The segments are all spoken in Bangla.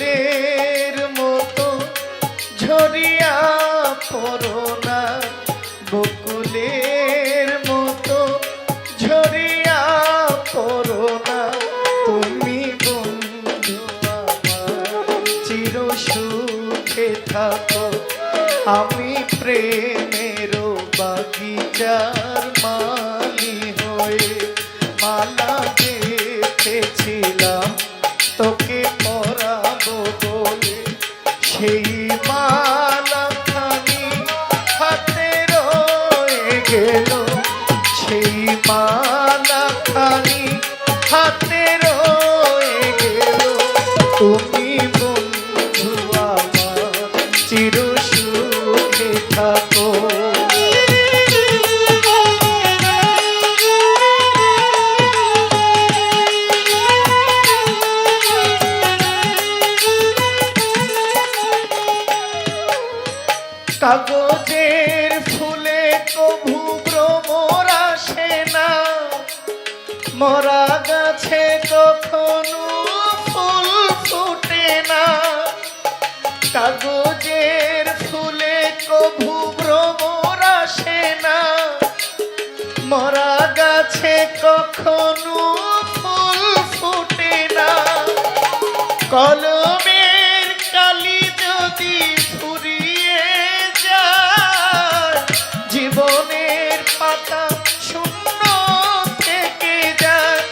বকুলের মতো ঝরিয়া পড়ো না, বকুলের মতো ঝরিয়া পড়ো না, তুমি বন্ধু আমার চির সুখে থাকো। আমি প্রেমের বাগিচার মালি হয়ে মালা গেঁথেছিলাম তোকে পরাবো বলে, সেই মালা খানি হাতে রয়ে গেল, সেই মালা খানি হাতে রয়ে গেল, তুমি বন্ধু আমার চির সুখে থাকো। কাগজের ফুলে কভু ভ্রমর আসে না, মরা গাছে কখনো ফুল ফুটে না, কাগজের ফুলে কভু ভ্রমর আসে না, মরা গাছে কখনো ফুল ফুটে না, কলমের কালি যদি ফুরিয়ে যায়, জীবনের পাতা শূন্য থেকে যায়,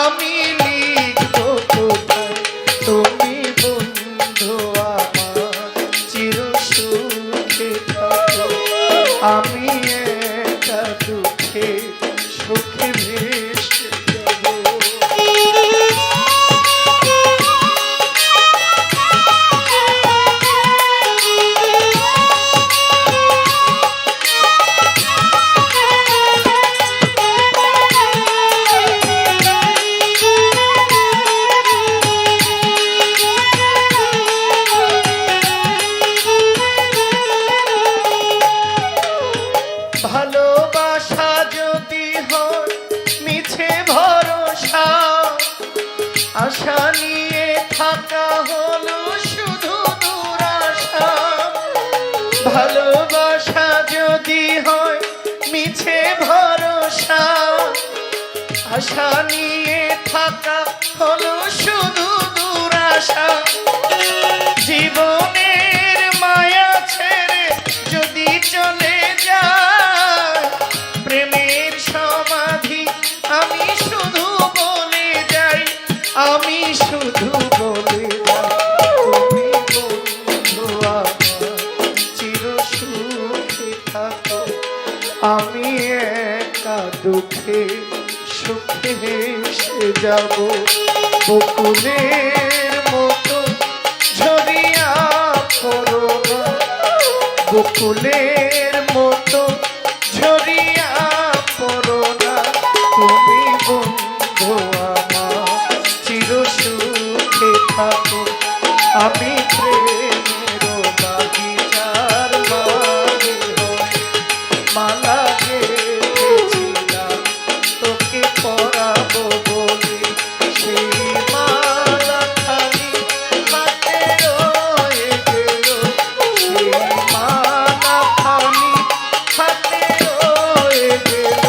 আমি লিখব কোথায় তুমি বন্ধু আমার চির সুখে থাকো। আমি একা দুঃখে সুখে ভেসে যাব। ভালোবাসা যদি হয় মিছে ভরসা, আশা নিয়ে থাকা হলো শুধু দুরাশা, ভালোবাসা যদি হয় মিছে ভরসা, আশা নিয়ে থাকা হলো শুধু দুরাশা, জীবনের মায়া ছেড়ে যদি চলে যায়, প্রেমের সমাধি আমি শুধু বলে যাই, আমি শুধু বলে যাই, তুমি বন্ধু আমার চির সুখে থাকো। আমি একা দুঃখে সুখে হেসে যাব, বকুলের মতো ঝরিয়া পড়ো না, বকুলের মতো ঝরিয়া পড়ো না, তুমি বন্ধু আমার চির সুখে থাকো। আমি প্রেমের বাগিচার মালি হয়ে মালা গেঁথেছিলাম তোকে পরাবো বলে, সেই মালা খালি হাতে রয়ে গেল, সেই মালা খালি হাতে রয়ে গেল,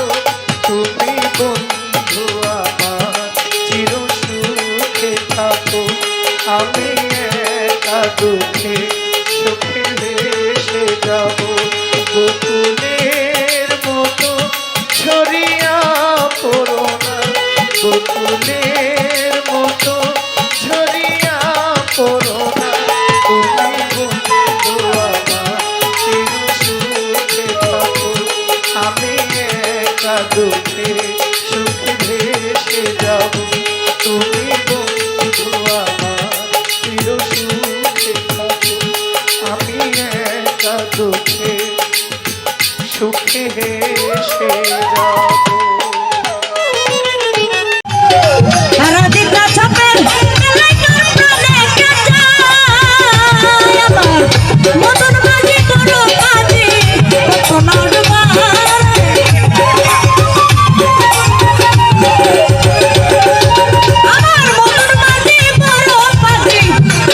তুমি বন্ধু আমার চির সুখে থাকো। আমি একা দুঃখে সুখে ভেসে যাব, বকুলের মতো ছড়িয়া পড়ো না, বকুলের মতো ছড়িয়া পড়ো না, তুমি বন্ধু আমার চির সুখে থাকো। আমি একা দুঃখে সুখে ভেসে যাব, তুমি বন্ধু আমার চির সুখে থাকো। আমি একা দুঃখে সুখে হেসে যাব।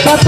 কত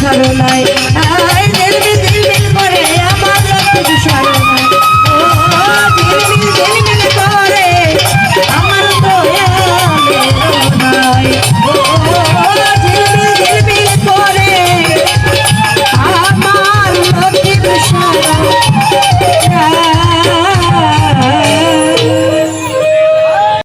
ধারণায়